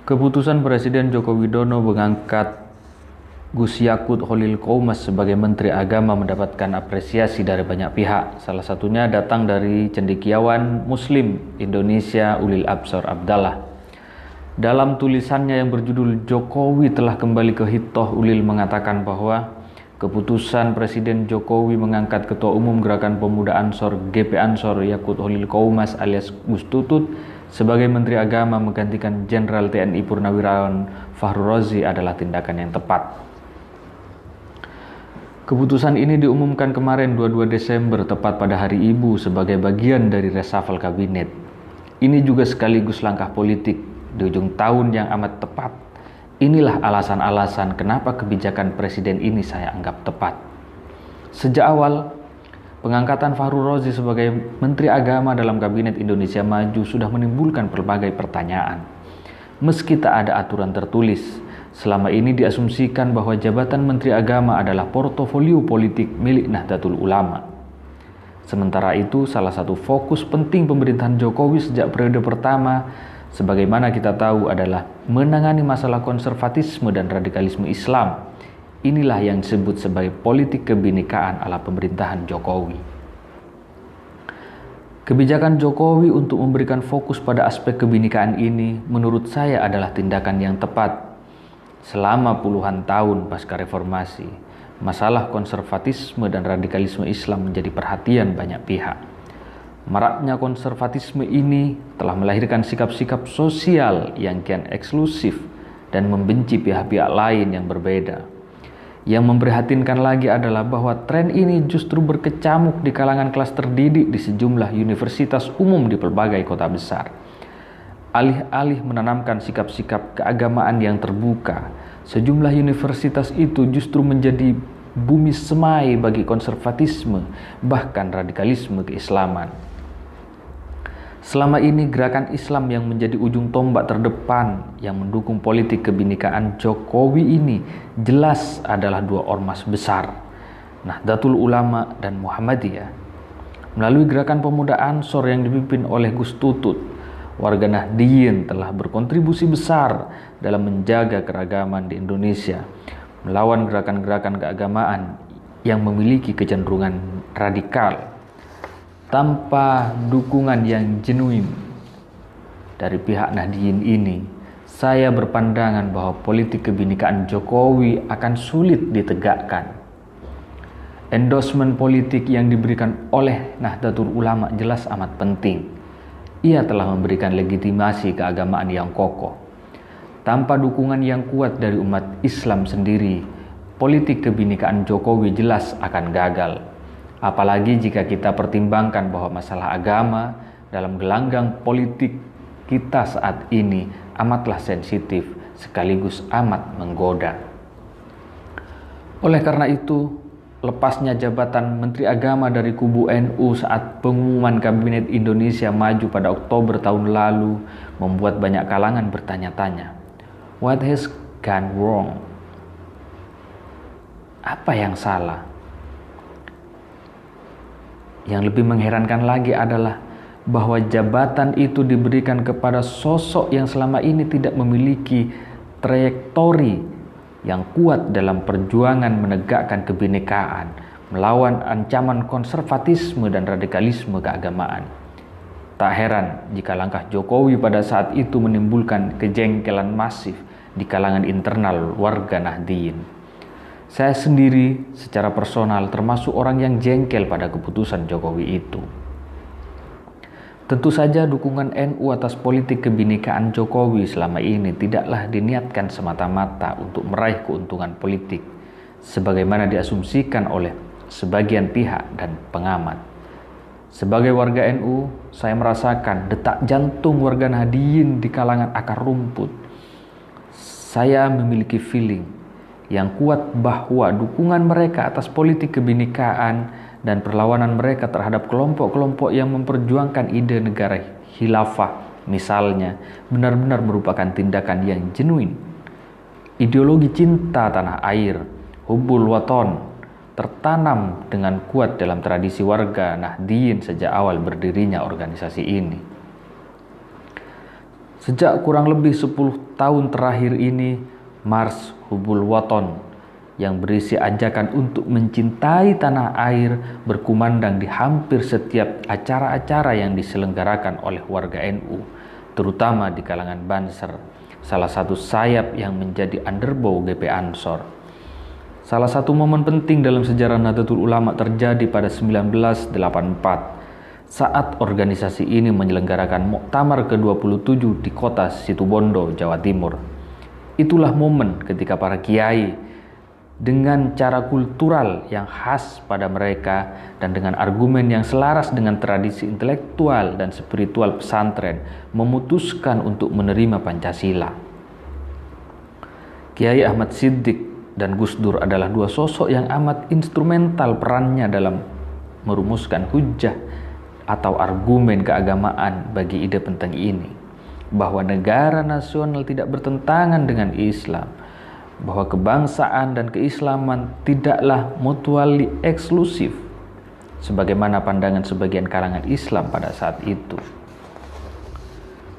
Keputusan Presiden Joko Widodo mengangkat Gus Yakut Holil Qomas sebagai Menteri Agama mendapatkan apresiasi dari banyak pihak. Salah satunya datang dari cendekiawan Muslim Indonesia Ulil Absar Abdallah. Dalam tulisannya yang berjudul Jokowi telah kembali ke Hitoh, Ulil mengatakan bahwa keputusan Presiden Jokowi mengangkat Ketua Umum Gerakan Pemuda Ansor GP Ansor Yakut Holil Qomas alias Gus Tutut sebagai Menteri Agama menggantikan Jenderal TNI Purnawirawan Fahru Rozi adalah tindakan yang tepat. Keputusan ini diumumkan kemarin 22 Desember tepat pada Hari Ibu sebagai bagian dari reshuffle kabinet. Ini juga sekaligus langkah politik di ujung tahun yang amat tepat. Inilah alasan-alasan kenapa kebijakan Presiden ini saya anggap tepat. Sejak awal, pengangkatan Fahru Rozi sebagai Menteri Agama dalam Kabinet Indonesia Maju sudah menimbulkan berbagai pertanyaan. Meski tak ada aturan tertulis, selama ini diasumsikan bahwa jabatan Menteri Agama adalah portofolio politik milik Nahdlatul Ulama. Sementara itu, salah satu fokus penting pemerintahan Jokowi sejak periode pertama, sebagaimana kita tahu, adalah menangani masalah konservatisme dan radikalisme Islam. Inilah yang disebut sebagai politik kebinekaan ala pemerintahan Jokowi. Kebijakan Jokowi untuk memberikan fokus pada aspek kebinekaan ini menurut saya adalah tindakan yang tepat. Selama puluhan tahun pasca reformasi, masalah konservatisme dan radikalisme Islam menjadi perhatian banyak pihak. Maraknya konservatisme ini telah melahirkan sikap-sikap sosial yang kian eksklusif dan membenci pihak-pihak lain yang berbeda. Yang memprihatinkan lagi adalah bahwa tren ini justru berkecamuk di kalangan kelas terdidik di sejumlah universitas umum di berbagai kota besar. Alih-alih menanamkan sikap-sikap keagamaan yang terbuka, sejumlah universitas itu justru menjadi bumi semai bagi konservatisme, bahkan radikalisme keislaman. Selama ini gerakan Islam yang menjadi ujung tombak terdepan yang mendukung politik kebinekaan Jokowi ini jelas adalah dua ormas besar, Nahdlatul Ulama dan Muhammadiyah. Melalui gerakan pemuda Ansor yang dipimpin oleh Gus Tutut, warga Nahdliyin telah berkontribusi besar dalam menjaga keragaman di Indonesia, melawan gerakan-gerakan keagamaan yang memiliki kecenderungan radikal. Tanpa dukungan yang genuine dari pihak Nahdliyin ini, saya berpandangan bahwa politik kebinekaan Jokowi akan sulit ditegakkan. Endorsement politik yang diberikan oleh Nahdlatul Ulama jelas amat penting. Ia telah memberikan legitimasi keagamaan yang kokoh. Tanpa dukungan yang kuat dari umat Islam sendiri, politik kebinekaan Jokowi jelas akan gagal. Apalagi jika kita pertimbangkan bahwa masalah agama dalam gelanggang politik kita saat ini amatlah sensitif sekaligus amat menggoda. Oleh karena itu, lepasnya jabatan Menteri Agama dari kubu NU saat pengumuman Kabinet Indonesia Maju pada Oktober tahun lalu membuat banyak kalangan bertanya-tanya, what has gone wrong? Apa yang salah? Yang lebih mengherankan lagi adalah bahwa jabatan itu diberikan kepada sosok yang selama ini tidak memiliki trayektori yang kuat dalam perjuangan menegakkan kebinekaan, melawan ancaman konservatisme dan radikalisme keagamaan. Tak heran jika langkah Jokowi pada saat itu menimbulkan kejengkelan masif di kalangan internal warga Nahdliyin. Saya sendiri secara personal termasuk orang yang jengkel pada keputusan Jokowi itu. Tentu saja dukungan NU atas politik kebinekaan Jokowi selama ini tidaklah diniatkan semata-mata untuk meraih keuntungan politik, sebagaimana diasumsikan oleh sebagian pihak dan pengamat. Sebagai warga NU, saya merasakan detak jantung warga Nahdliyin di kalangan akar rumput. Saya memiliki feeling yang kuat bahwa dukungan mereka atas politik kebinekaan dan perlawanan mereka terhadap kelompok-kelompok yang memperjuangkan ide negara khilafah misalnya benar-benar merupakan tindakan yang genuine. Ideologi cinta tanah air, hubbul waton, tertanam dengan kuat dalam tradisi warga Nahdliyin sejak awal berdirinya organisasi ini. Sejak kurang lebih 10 tahun terakhir ini, Mars Hubul Waton yang berisi ajakan untuk mencintai tanah air berkumandang di hampir setiap acara-acara yang diselenggarakan oleh warga NU, terutama di kalangan Banser, salah satu sayap yang menjadi underbow GP Ansor. Salah satu momen penting dalam sejarah Nahdlatul Ulama terjadi pada 1984 saat organisasi ini menyelenggarakan Muktamar ke-27 di kota Situbondo, Jawa Timur. Itulah momen ketika para kiai dengan cara kultural yang khas pada mereka dan dengan argumen yang selaras dengan tradisi intelektual dan spiritual pesantren memutuskan untuk menerima Pancasila. Kiai Ahmad Siddiq dan Gus Dur adalah dua sosok yang amat instrumental perannya dalam merumuskan hujah atau argumen keagamaan bagi ide penting ini, bahwa negara nasional tidak bertentangan dengan Islam, bahwa kebangsaan dan keislaman tidaklah mutually eksklusif, sebagaimana pandangan sebagian kalangan Islam pada saat itu.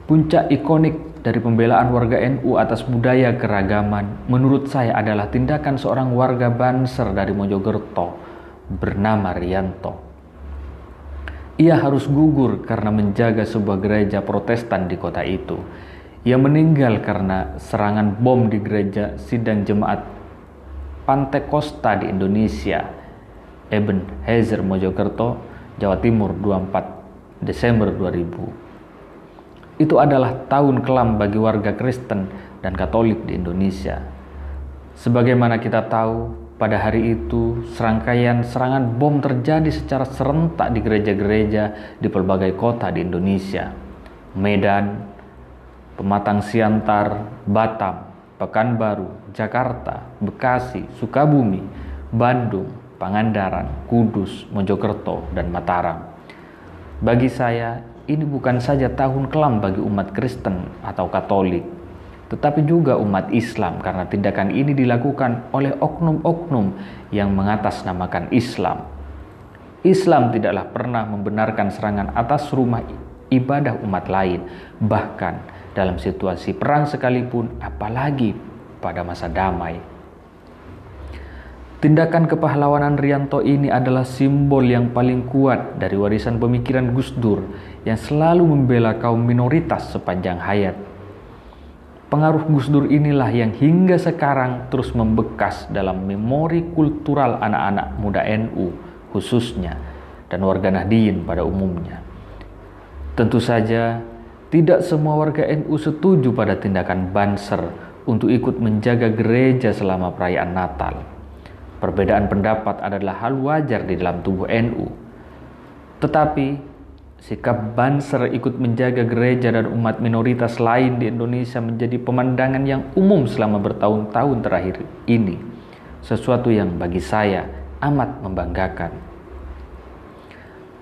Puncak ikonik dari pembelaan warga NU atas budaya keragaman menurut saya adalah tindakan seorang warga Banser dari Mojokerto bernama Rianto. Ia harus gugur karena menjaga sebuah gereja Protestan di kota itu. Ia meninggal karena serangan bom di gereja Sidang Jemaat Pantekosta di Indonesia, Ebenezer Mojokerto, Jawa Timur 24 Desember 2000. Itu adalah tahun kelam bagi warga Kristen dan Katolik di Indonesia. Sebagaimana kita tahu, pada hari itu serangkaian serangan bom terjadi secara serentak di gereja-gereja di pelbagai kota di Indonesia. Medan, Pematang Siantar, Batam, Pekanbaru, Jakarta, Bekasi, Sukabumi, Bandung, Pangandaran, Kudus, Mojokerto, dan Mataram. Bagi saya, ini bukan saja tahun kelam bagi umat Kristen atau Katolik, tetapi juga umat Islam karena tindakan ini dilakukan oleh oknum-oknum yang mengatasnamakan Islam. Islam tidaklah pernah membenarkan serangan atas rumah ibadah umat lain, bahkan dalam situasi perang sekalipun, apalagi pada masa damai. Tindakan kepahlawanan Rianto ini adalah simbol yang paling kuat dari warisan pemikiran Gus Dur yang selalu membela kaum minoritas sepanjang hayat. Pengaruh Gus Dur inilah yang hingga sekarang terus membekas dalam memori kultural anak-anak muda NU khususnya dan warga Nahdliyin pada umumnya. Tentu saja tidak semua warga NU setuju pada tindakan Banser untuk ikut menjaga gereja selama perayaan Natal. Perbedaan pendapat adalah hal wajar di dalam tubuh NU. Tetapi sikap Banser ikut menjaga gereja dan umat minoritas lain di Indonesia menjadi pemandangan yang umum selama bertahun-tahun terakhir ini. Sesuatu yang bagi saya amat membanggakan.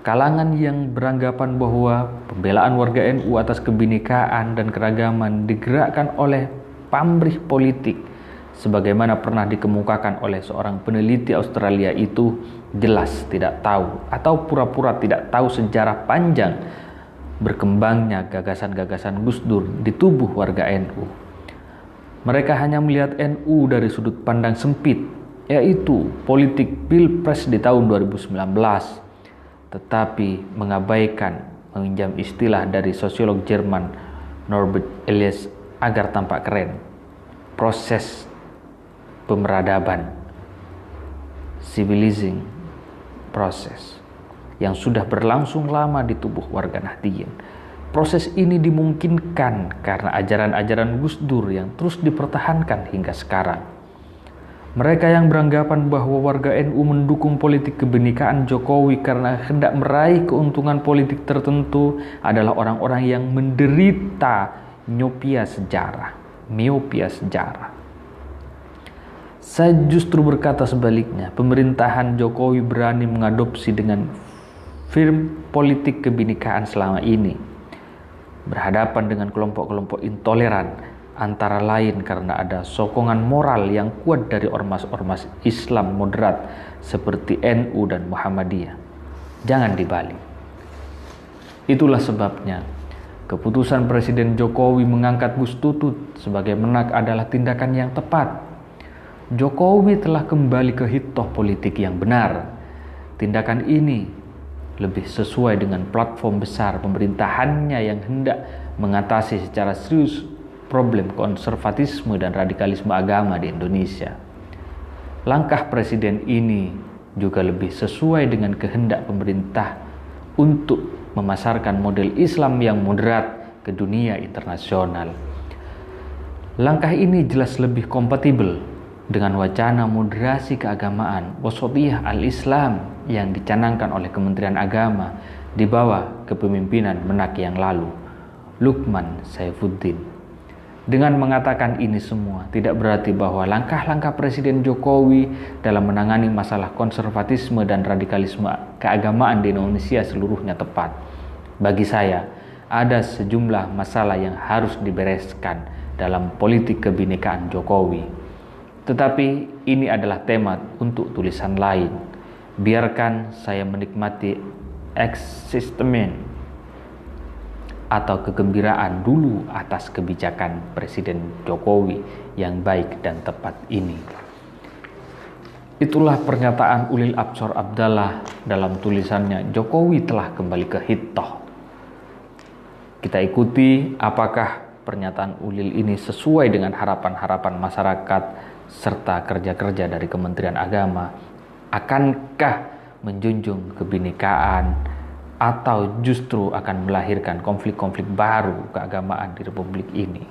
Kalangan yang beranggapan bahwa pembelaan warga NU atas kebinekaan dan keragaman digerakkan oleh pamrih politik, sebagaimana pernah dikemukakan oleh seorang peneliti Australia itu, jelas tidak tahu atau pura-pura tidak tahu sejarah panjang berkembangnya gagasan-gagasan Gus Dur di tubuh warga NU. Mereka hanya melihat NU dari sudut pandang sempit, yaitu politik Pilpres di tahun 2019, tetapi mengabaikan, meminjam istilah dari sosiolog Jerman Norbert Elias agar tampak keren, proses pemeradaban, civilizing proses yang sudah berlangsung lama di tubuh warga Nahdliyin. Proses ini dimungkinkan karena ajaran-ajaran Gus Dur yang terus dipertahankan hingga sekarang. Mereka yang beranggapan bahwa warga NU mendukung politik kebinekaan Jokowi karena hendak meraih keuntungan politik tertentu adalah orang-orang yang menderita miopia sejarah. Saya justru berkata sebaliknya, pemerintahan Jokowi berani mengadopsi dengan firm politik kebinekaan selama ini, berhadapan dengan kelompok-kelompok intoleran, antara lain karena ada sokongan moral yang kuat dari ormas-ormas Islam moderat seperti NU dan Muhammadiyah. Jangan dibalik. Itulah sebabnya Keputusan Presiden Jokowi mengangkat Gus Tutut sebagai Menak adalah tindakan yang tepat. Jokowi telah kembali ke hitoh politik yang benar. Tindakan ini lebih sesuai dengan platform besar pemerintahannya yang hendak mengatasi secara serius problem konservatisme dan radikalisme agama di Indonesia. Langkah Presiden ini juga lebih sesuai dengan kehendak pemerintah untuk memasarkan model Islam yang moderat ke dunia internasional. Langkah ini jelas lebih kompatibel dengan wacana moderasi keagamaan Wasatiyah al-Islam yang dicanangkan oleh Kementerian Agama di bawah kepemimpinan Menak yang lalu, Lukman Saifuddin. Dengan mengatakan ini semua, tidak berarti bahwa langkah-langkah Presiden Jokowi dalam menangani masalah konservatisme dan radikalisme keagamaan di Indonesia seluruhnya tepat. Bagi saya, ada sejumlah masalah yang harus dibereskan dalam politik kebinekaan Jokowi. Tetapi ini adalah tema untuk tulisan lain. Biarkan saya menikmati eksistemen atau kegembiraan dulu atas kebijakan Presiden Jokowi yang baik dan tepat ini. Itulah pernyataan Ulil Absor Abdallah dalam tulisannya Jokowi telah kembali ke hitoh. Kita ikuti apakah pernyataan Ulil ini sesuai dengan harapan-harapan masyarakat serta kerja-kerja dari Kementerian Agama. Akankah menjunjung kebinekaan atau justru akan melahirkan konflik-konflik baru keagamaan di Republik ini?